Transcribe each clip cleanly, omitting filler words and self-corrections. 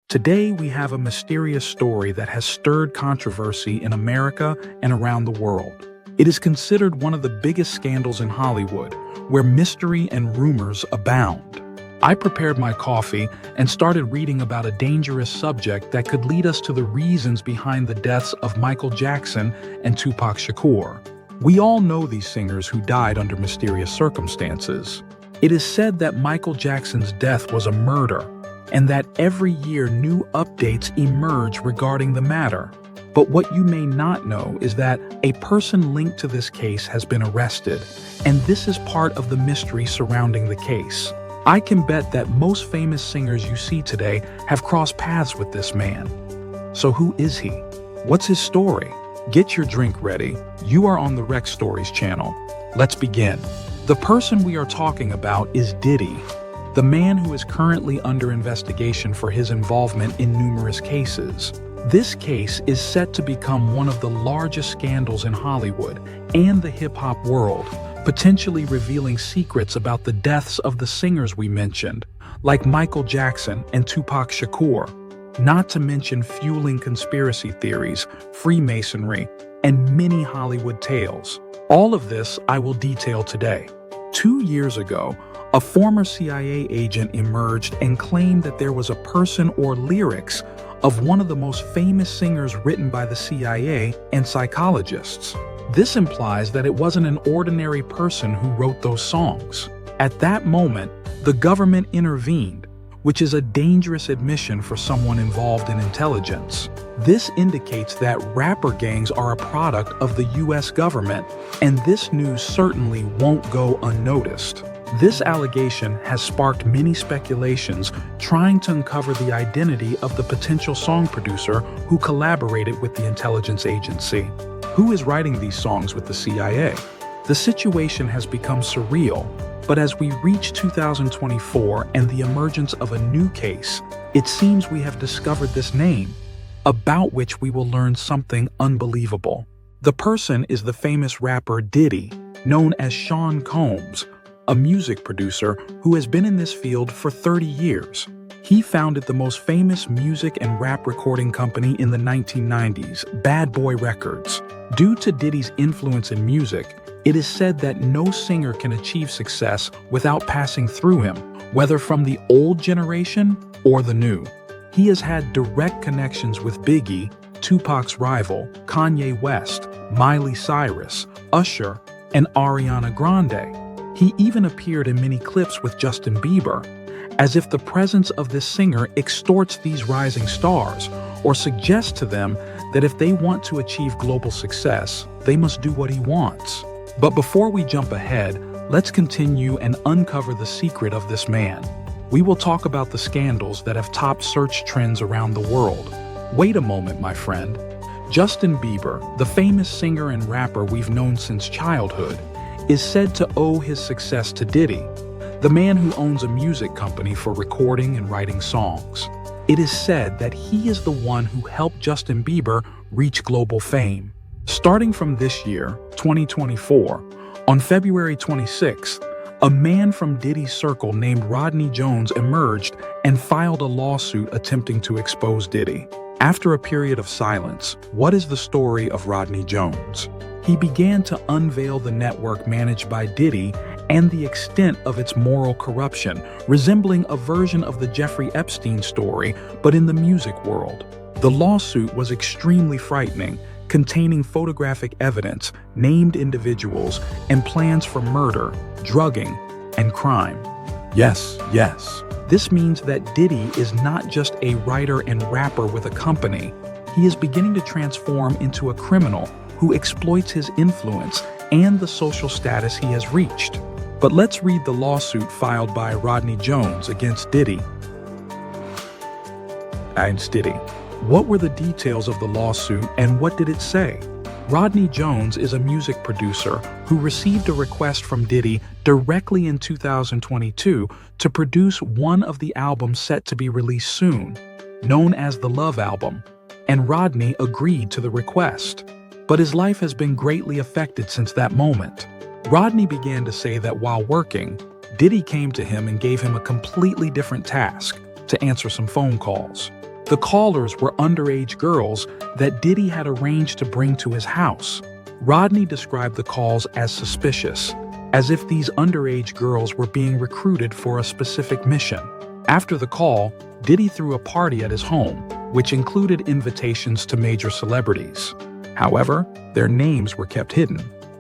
Today, we have a mysterious story that has stirred controversy in America and around the world. It is considered one of the biggest scandals in Hollywood, where mystery and rumors abound. I prepared my coffee and started reading about a dangerous subject that could lead us to the reasons behind the deaths of Michael Jackson and Tupac Shakur. We all know these singers who died under mysterious circumstances. It is said that Michael Jackson's death was a murder, and that every year new updates emerge regarding the matter. But what you may not know is that a person linked to this case has been arrested, and this is part of the mystery surrounding the case. I can bet that most famous singers you see today have crossed paths with this man. So who is he? What's his story? Get your drink ready. You are on the Rex Stories channel. Let's begin. The person we are talking about is Diddy, the man who is currently under investigation for his involvement in numerous cases. This case is set to become one of the largest scandals in Hollywood and the hip-hop world, potentially revealing secrets about the deaths of the singers we mentioned, like Michael Jackson and Tupac Shakur, not to mention fueling conspiracy theories, Freemasonry, and many Hollywood tales. All of this I will detail today. 2 years ago, a former CIA agent emerged and claimed that there was a person or lyrics of one of the most famous singers written by the CIA and psychologists. This implies that it wasn't an ordinary person who wrote those songs. At that moment, the government intervened, which is a dangerous admission for someone involved in intelligence. This indicates that rapper gangs are a product of the US government, and this news certainly won't go unnoticed. This allegation has sparked many speculations trying to uncover the identity of the potential song producer who collaborated with the intelligence agency. Who is writing these songs with the CIA? The situation has become surreal, but as we reach 2024 and the emergence of a new case, it seems we have discovered this name, about which we will learn something unbelievable. The person is the famous rapper Diddy, known as Sean Combs, a music producer who has been in this field for 30 years. He founded the most famous music and rap recording company in the 1990s, Bad Boy Records. Due to Diddy's influence in music, it is said that no singer can achieve success without passing through him, whether from the old generation or the new. He has had direct connections with Biggie, Tupac's rival, Kanye West, Miley Cyrus, Usher, and Ariana Grande. He even appeared in many clips with Justin Bieber, as if the presence of this singer extorts these rising stars or suggests to them that if they want to achieve global success, they must do what he wants. But before we jump ahead, let's continue and uncover the secret of this man. We will talk about the scandals that have topped search trends around the world. Wait a moment, my friend. Justin Bieber, the famous singer and rapper we've known since childhood, is said to owe his success to Diddy, the man who owns a music company for recording and writing songs. It is said that he is the one who helped Justin Bieber reach global fame. Starting from this year, 2024, on February 26th, a man from Diddy's circle named Rodney Jones emerged and filed a lawsuit attempting to expose Diddy. After a period of silence, what is the story of Rodney Jones? He began to unveil the network managed by Diddy and the extent of its moral corruption, resembling a version of the Jeffrey Epstein story, but in the music world. The lawsuit was extremely frightening, containing photographic evidence, named individuals, and plans for murder, drugging, and crime. Yes. This means that Diddy is not just a writer and rapper with a company. He is beginning to transform into a criminal who exploits his influence and the social status he has reached. But let's read the lawsuit filed by Rodney Jones against Diddy. What were the details of the lawsuit and what did it say? Rodney Jones is a music producer who received a request from Diddy directly in 2022 to produce one of the albums set to be released soon, known as the Love Album, and Rodney agreed to the request. But his life has been greatly affected since that moment. Rodney began to say that while working, Diddy came to him and gave him a completely different task: to answer some phone calls. The callers were underage girls that Diddy had arranged to bring to his house. Rodney described the calls as suspicious, as if these underage girls were being recruited for a specific mission. After the call, Diddy threw a party at his home, which included invitations to major celebrities. However, their names were kept hidden.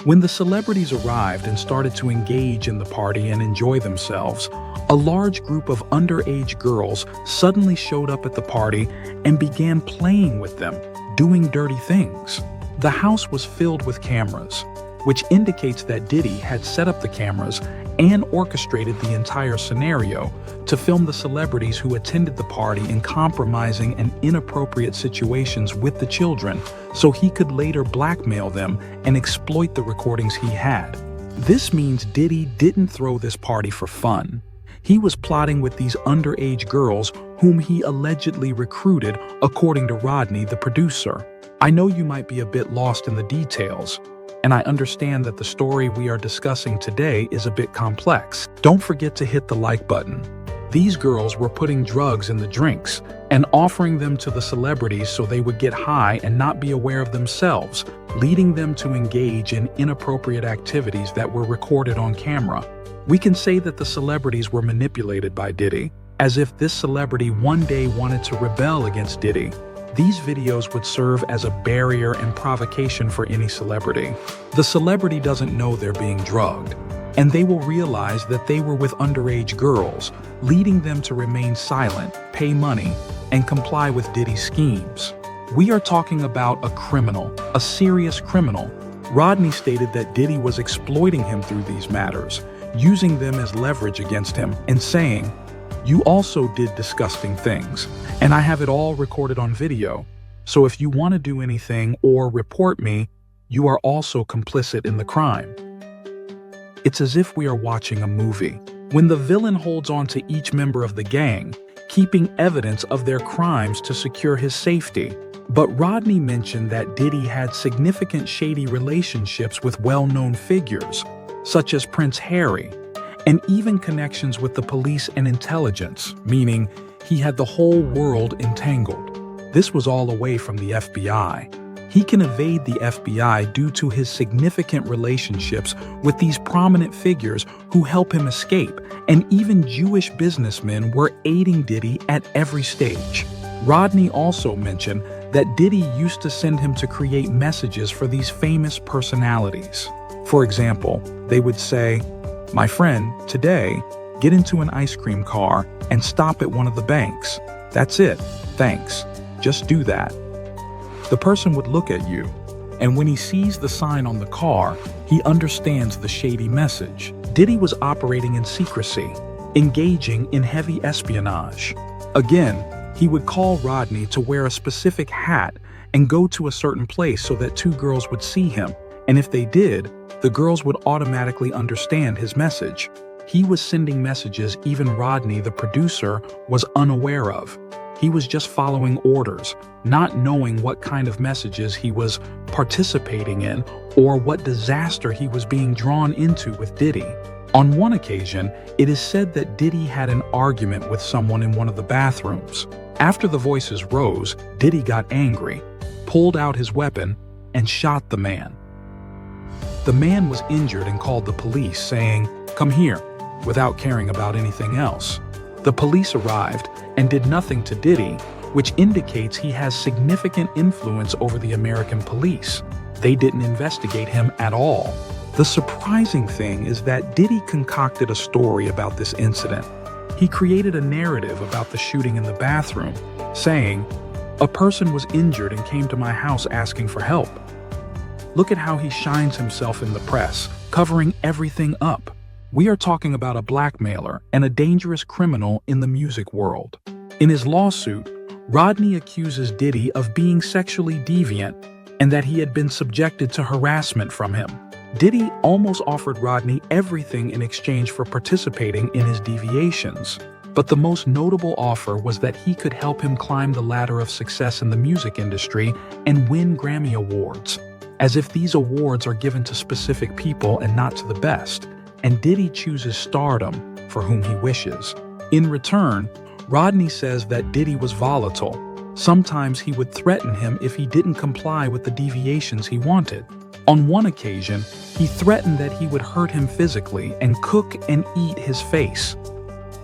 When the celebrities arrived and started to engage in the party and enjoy themselves, a large group of underage girls suddenly showed up at the party and began playing with them, doing dirty things. The house was filled with cameras, which indicates that Diddy had set up the cameras and orchestrated the entire scenario to film the celebrities who attended the party in compromising and inappropriate situations with the children so he could later blackmail them and exploit the recordings he had. This means Diddy didn't throw this party for fun. He was plotting with these underage girls whom he allegedly recruited, according to Rodney, the producer. I know you might be a bit lost in the details, and I understand that the story we are discussing today is a bit complex. Don't forget to hit the like button. These girls were putting drugs in the drinks and offering them to the celebrities so they would get high and not be aware of themselves, leading them to engage in inappropriate activities that were recorded on camera. We can say that the celebrities were manipulated by Diddy, as if this celebrity one day wanted to rebel against Diddy. These videos would serve as a barrier and provocation for any celebrity. The celebrity doesn't know they're being drugged, and they will realize that they were with underage girls, leading them to remain silent, pay money, and comply with Diddy's schemes. We are talking about a criminal, a serious criminal. Rodney stated that Diddy was exploiting him through these matters, using them as leverage against him, and saying, "You also did disgusting things, and I have it all recorded on video. So if you want to do anything or report me, you are also complicit in the crime." It's as if we are watching a movie, when the villain holds on to each member of the gang, keeping evidence of their crimes to secure his safety. But Rodney mentioned that Diddy had significant shady relationships with well-known figures, such as Prince Harry, and even connections with the police and intelligence, meaning he had the whole world entangled. This was all away from the FBI. He can evade the FBI due to his significant relationships with these prominent figures who help him escape, and even Jewish businessmen were aiding Diddy at every stage. Rodney also mentioned that Diddy used to send him to create messages for these famous personalities. For example, they would say, "My friend, today, get into an ice cream car and stop at one of the banks. That's it, thanks. Just do that." The person would look at you, and when he sees the sign on the car, he understands the shady message. Diddy was operating in secrecy, engaging in heavy espionage. Again, he would call Rodney to wear a specific hat and go to a certain place so that two girls would see him, and if they did, the girls would automatically understand his message. He was sending messages even Rodney, the producer, was unaware of. He was just following orders, not knowing what kind of messages he was participating in or what disaster he was being drawn into with Diddy. On one occasion, it is said that Diddy had an argument with someone in one of the bathrooms. After the voices rose, Diddy got angry, pulled out his weapon, and shot the man. The man was injured and called the police, saying, "Come here," without caring about anything else. The police arrived and did nothing to Diddy, which indicates he has significant influence over the American police. They didn't investigate him at all. The surprising thing is that Diddy concocted a story about this incident. He created a narrative about the shooting in the bathroom, saying, "A person was injured and came to my house asking for help." Look at how he shines himself in the press, covering everything up. We are talking about a blackmailer and a dangerous criminal in the music world. In his lawsuit, Rodney accuses Diddy of being sexually deviant and that he had been subjected to harassment from him. Diddy almost offered Rodney everything in exchange for participating in his deviations. But the most notable offer was that he could help him climb the ladder of success in the music industry and win Grammy Awards, as if these awards are given to specific people and not to the best. And Diddy chooses stardom for whom he wishes. In return, Rodney says that Diddy was volatile, Sometimes he would threaten him if he didn't comply with the deviations he wanted. On one occasion, he threatened that he would hurt him physically and cook and eat his face.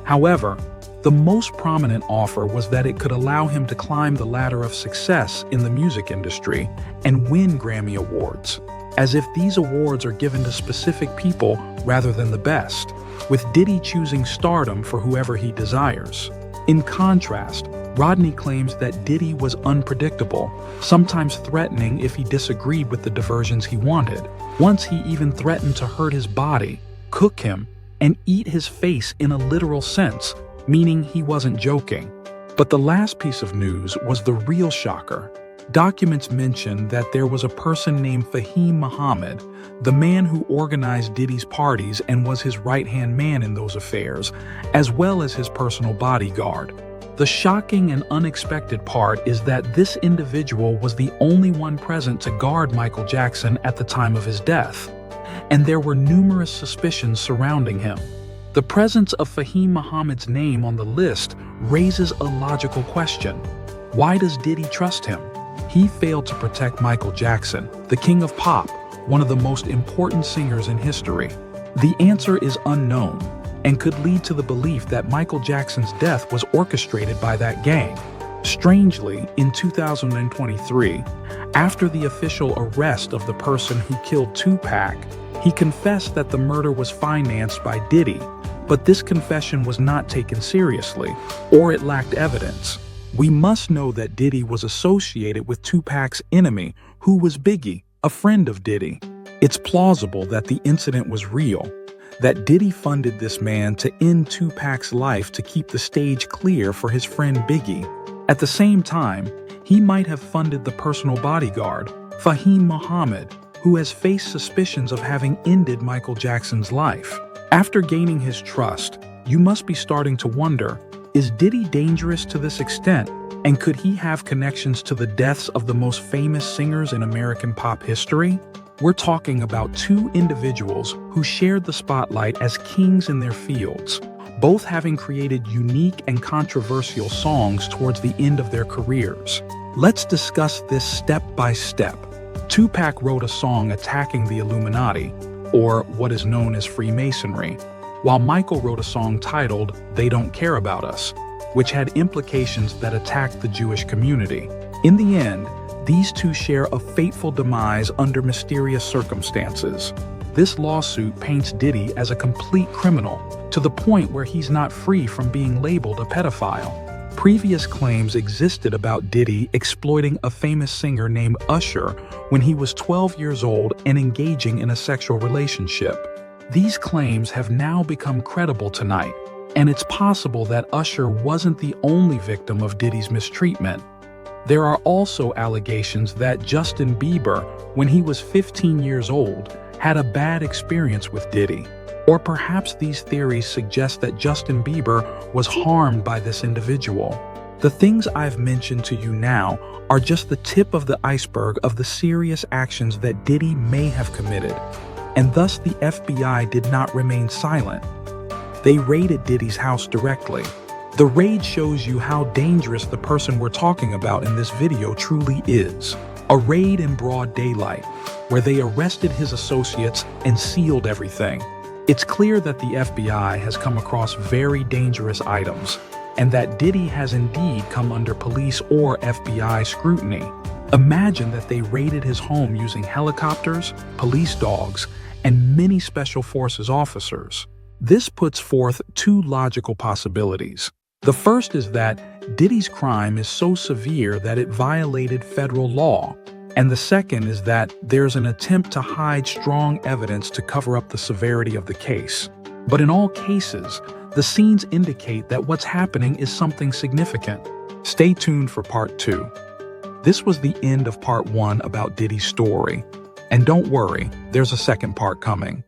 However, the most prominent offer was that it could allow him to climb the ladder of success in the music industry and win Grammy Awards, as if these awards are given to specific people rather than the best, with Diddy choosing stardom for whoever he desires. In contrast, Rodney claims that Diddy was unpredictable, sometimes threatening if he disagreed with the diversions he wanted. Once he even threatened to hurt his body, cook him, and eat his face in a literal sense, meaning he wasn't joking. But the last piece of news was the real shocker. Documents mention that there was a person named Fahim Muhammad, the man who organized Diddy's parties and was his right-hand man in those affairs, as well as his personal bodyguard. The shocking and unexpected part is that this individual was the only one present to guard Michael Jackson at the time of his death, and there were numerous suspicions surrounding him. The presence of Fahim Muhammad's name on the list raises a logical question. Why does Diddy trust him? He failed to protect Michael Jackson, the king of pop, one of the most important singers in history. The answer is unknown and could lead to the belief that Michael Jackson's death was orchestrated by that gang. Strangely, in 2023, after the official arrest of the person who killed Tupac, he confessed that the murder was financed by Diddy, but this confession was not taken seriously, or it lacked evidence. We must know that Diddy was associated with Tupac's enemy, who was Biggie, a friend of Diddy. It's plausible that the incident was real, that Diddy funded this man to end Tupac's life to keep the stage clear for his friend Biggie. At the same time, he might have funded the personal bodyguard, Fahim Muhammad, who has faced suspicions of having ended Michael Jackson's life. After gaining his trust, you must be starting to wonder, is Diddy dangerous to this extent, and could he have connections to the deaths of the most famous singers in American pop history? We're talking about two individuals who shared the spotlight as kings in their fields, both having created unique and controversial songs towards the end of their careers. Let's discuss this step by step. Tupac wrote a song attacking the Illuminati, or what is known as Freemasonry, while Michael wrote a song titled "They Don't Care About Us," which had implications that attacked the Jewish community. In the end, these two share a fateful demise under mysterious circumstances. This lawsuit paints Diddy as a complete criminal, to the point where he's not free from being labeled a pedophile. Previous claims existed about Diddy exploiting a famous singer named Usher when he was 12 years old and engaging in a sexual relationship. These claims have now become credible tonight, and it's possible that Usher wasn't the only victim of Diddy's mistreatment. There are also allegations that Justin Bieber, when he was 15 years old, had a bad experience with Diddy. Or perhaps these theories suggest that Justin Bieber was harmed by this individual. The things I've mentioned to you now are just the tip of the iceberg of the serious actions that Diddy may have committed, and thus the FBI did not remain silent. They raided Diddy's house directly. The raid shows you how dangerous the person we're talking about in this video truly is. A raid in broad daylight, where they arrested his associates and sealed everything. It's clear that the FBI has come across very dangerous items, and that Diddy has indeed come under police or FBI scrutiny. Imagine that they raided his home using helicopters, police dogs, and many special forces officers. This puts forth two logical possibilities. The first is that Diddy's crime is so severe that it violated federal law. And the second is that there's an attempt to hide strong evidence to cover up the severity of the case. But in all cases, the scenes indicate that what's happening is something significant. Stay tuned for part 2. This was the end of part 1 about Diddy's story. And don't worry, there's a second part coming.